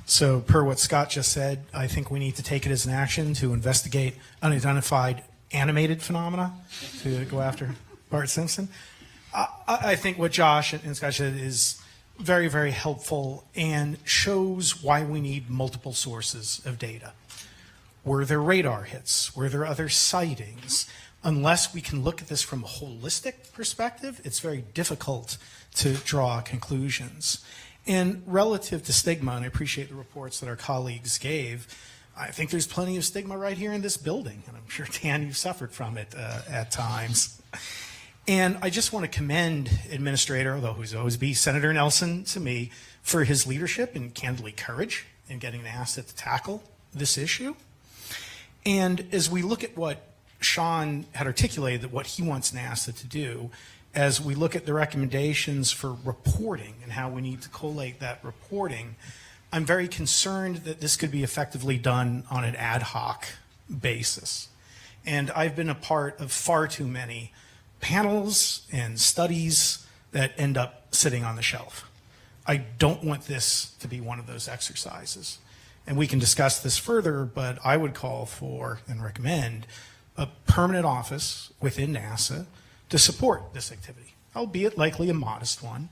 So per what Scott just said, I think we need to take it as an action to investigate unidentified animated phenomena to go after Bart Simpson. I think what Josh and Scott said is very, very helpful and shows why we need multiple sources of data. Were there radar hits? Were there other sightings? Unless we can look at this from a holistic perspective, it's very difficult to draw conclusions. And relative to stigma, and I appreciate the reports that our colleagues gave, I think there's plenty of stigma right here in this building, and I'm sure, Dan, you've suffered from it at times. And I just want to commend Administrator, although he's always be Senator Nelson to me, for his leadership and candidly courage in getting NASA to tackle this issue. And as we look at what Sean had articulated, that what he wants NASA to do, as we look at the recommendations for reporting and how we need to collate that reporting, I'm very concerned that this could be effectively done on an ad hoc basis. And I've been a part of far too many panels and studies that end up sitting on the shelf. I don't want this to be one of those exercises. And we can discuss this further, but I would call for and recommend a permanent office within NASA to support this activity, albeit likely a modest one,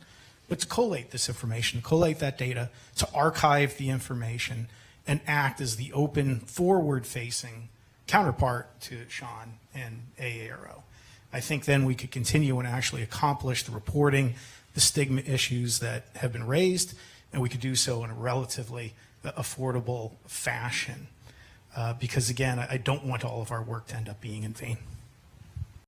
but to collate this information, collate that data, to archive the information, and act as the open, forward-facing counterpart to Sean and AARO. I think then we could continue and actually accomplish the reporting, the stigma issues that have been raised, and we could do so in a relatively affordable fashion. Because again, I don't want all of our work to end up being in vain.